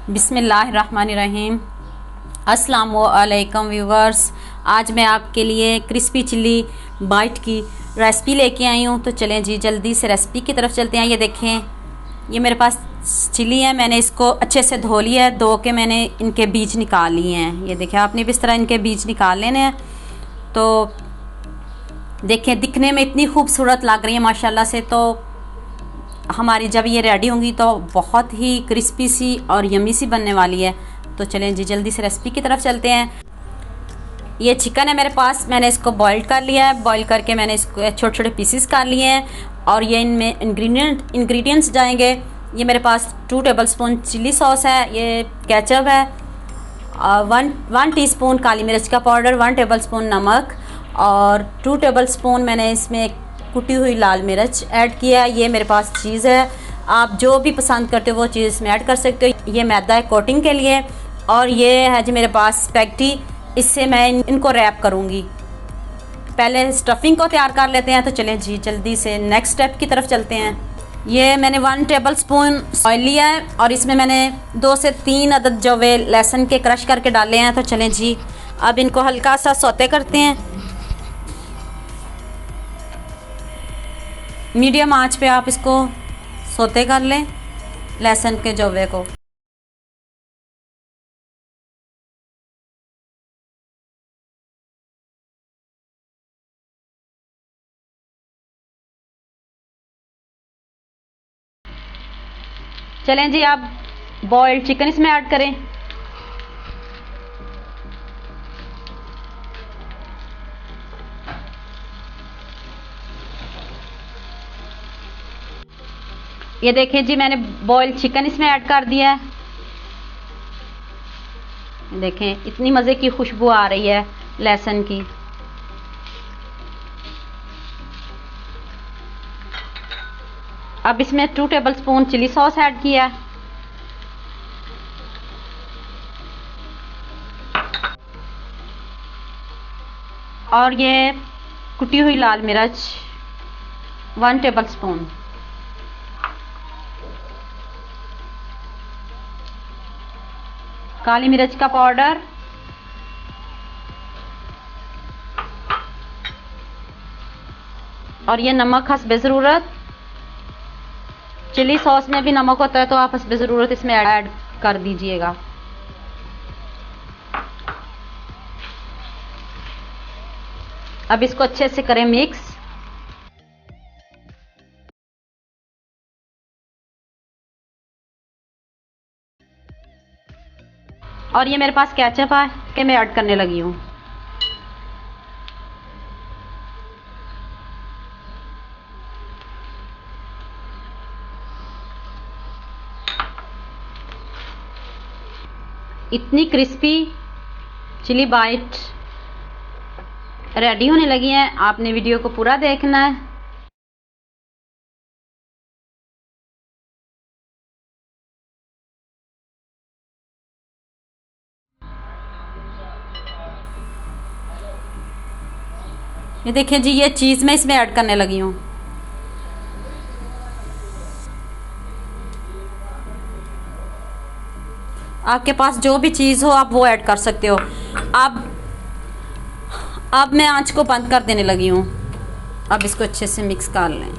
बिस्मिल्लाहिर्रहमानिर्रहीम। अस्सलामुअलैकुम व्यूवर्स, आज मैं आपके लिए क्रिस्पी चिल्ली बाइट की रेसिपी लेके आई हूँ। तो चलें जी जल्दी से रेसिपी की तरफ चलते हैं। ये देखें, ये मेरे पास चिल्ली है। मैंने इसको अच्छे से धो लिया है। धो के मैंने इनके बीज निकाल लिए हैं। ये देखें, आपने भी इस तरह इनके बीज निकाल लेने हैं। तो देखें, दिखने में इतनी खूबसूरत लग रही है माशाल्लाह से। तो हमारी जब ये रेडी होंगी तो बहुत ही क्रिस्पी सी और यमी सी बनने वाली है। तो चलें जी जल्दी से रेसिपी की तरफ चलते हैं। ये चिकन है मेरे पास, मैंने इसको बॉईल कर लिया है। बॉईल करके मैंने इसको छोटे छोटे पीसेस कर लिए हैं। और ये इनमें इंग्रेडिएंट्स जाएंगे। ये मेरे पास 2 टेबलस्पून चिल्ली सॉस है, ये केचप है, वन टीस्पून काली मिर्च का पाउडर, 1 टेबलस्पून नमक और 2 टेबलस्पून मैंने इसमें कुटी हुई लाल मिर्च ऐड किया है। ये मेरे पास चीज़ है, आप जो भी पसंद करते हो वो चीज़ इसमें ऐड कर सकते हो। ये मैदा है कोटिंग के लिए। और ये है जी मेरे पास स्पैगेटी, इससे मैं इनको रैप करूँगी। पहले स्टफिंग को तैयार कर लेते हैं। तो चलें जी जल्दी से नेक्स्ट स्टेप की तरफ चलते हैं। ये मैंने 1 टेबलस्पून ऑयल लिया है और इसमें मैंने 2 से 3 अदद जो वे लहसुन के क्रश करके डाले हैं। तो चलें जी अब इनको हल्का सा सौते करते हैं। मीडियम आंच पे आप इसको सौते कर लें लहसुन के जवे को। चलें जी आप बॉइल्ड चिकन इसमें ऐड करें। ये देखें जी मैंने बॉइल्ड चिकन इसमें ऐड कर दिया है। देखें इतनी मज़े की खुशबू आ रही है लहसुन की। अब इसमें 2 टेबलस्पून चिली सॉस ऐड किया। और ये कुटी हुई लाल मिर्च 1 टेबलस्पून, काली मिर्च का पाउडर और ये नमक हस्बे ज़रूरत। चिली सॉस में भी नमक होता है तो आप हस्बे ज़रूरत इसमें ऐड कर दीजिएगा। अब इसको अच्छे से करें मिक्स। और ये मेरे पास केचप है कि मैं ऐड करने लगी हूँ। इतनी क्रिस्पी चिली बाइट रेडी होने लगी हैं। आपने वीडियो को पूरा देखना है। ये देखिए जी, ये चीज़ मैं इसमें ऐड करने लगी हूँ। आपके पास जो भी चीज़ हो आप वो ऐड कर सकते हो। अब मैं आंच को बंद कर देने लगी हूँ। अब इसको अच्छे से मिक्स कर लें।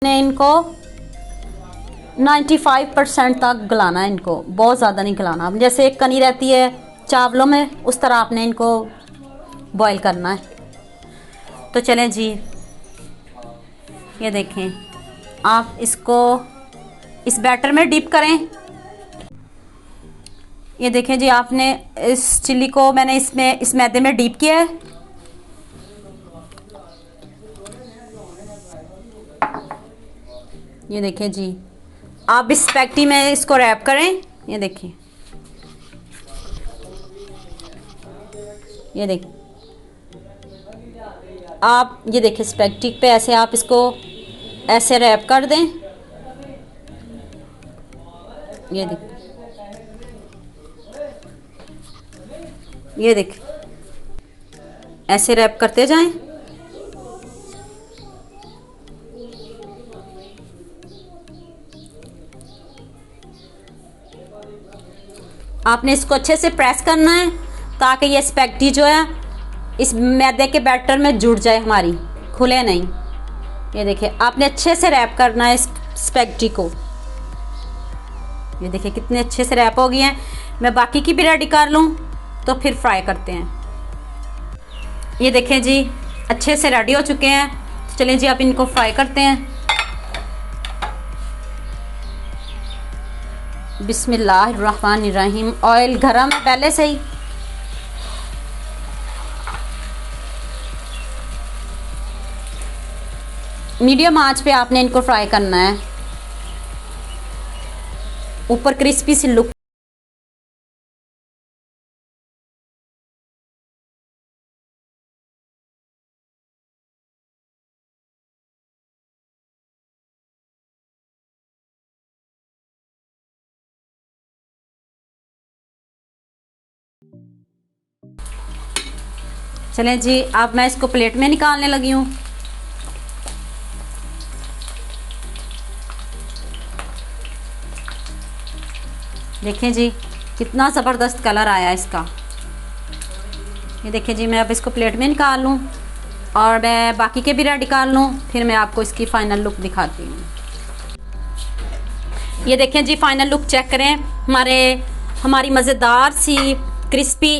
ने इनको 95% तक गलाना है, इनको बहुत ज़्यादा नहीं गलाना। जैसे एक कनी रहती है चावलों में, उस तरह आपने इनको बॉईल करना है। तो चलें जी, ये देखें, आप इसको इस बैटर में डिप करें। ये देखें जी, आपने इस चिल्ली को मैंने इस मैदे में डिप किया है। ये देखें जी, आप इस पैकेटी में इसको रैप करें। ये देखें, ये देखें आप, ये देखें स्पैगेटी पे ऐसे आप इसको ऐसे रैप कर दें। ये देखें, ये देखें ऐसे रैप करते जाएं। आपने इसको अच्छे से प्रेस करना है ताकि ये स्पैगेटी जो है इस मैदे के बैटर में जुड़ जाए, हमारी खुले नहीं। ये देखिए, आपने अच्छे से रैप करना है इस स्पैगेटी को। ये देखिए कितने अच्छे से रैप हो गए हैं। मैं बाकी की भी रेडी कर लूँ तो फिर फ्राई करते हैं। ये देखें जी, अच्छे से रेडी हो चुके हैं। तो चलें जी, आप इनको फ्राई करते हैं। बिस्मिल्लाहिर्रहमानिर्रहीम। ऑयल गरम है पहले से ही। मीडियम आंच पे आपने इनको फ्राई करना है। ऊपर क्रिस्पी सी लुक। चलें जी, अब मैं इसको प्लेट में निकालने लगी हूँ। देखें जी, कितना ज़बरदस्त कलर आया इसका। ये देखें जी, मैं अब इसको प्लेट में निकाल लूँ और मैं बाकी के भी रेडी कर लूँ, फिर मैं आपको इसकी फ़ाइनल लुक दिखाती हूँ। ये देखें जी, फ़ाइनल लुक चेक करें। हमारी मज़ेदार सी crispy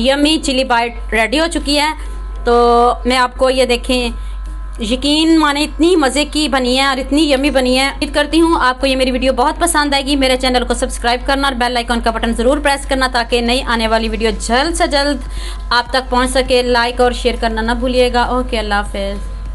yummy chilli bite ready हो चुकी है। तो मैं आपको ये देखें, यकीन माने इतनी मज़े की बनी है और इतनी यम्मी बनी है। उम्मीद करती हूँ आपको ये मेरी वीडियो बहुत पसंद आएगी। मेरे चैनल को सब्सक्राइब करना और बेल आइकन का बटन ज़रूर प्रेस करना ताकि नई आने वाली वीडियो जल्द से जल्द आप तक पहुँच सके। लाइक और शेयर करना ना भूलिएगा। ओके, अल्लाह हाफ़िज़।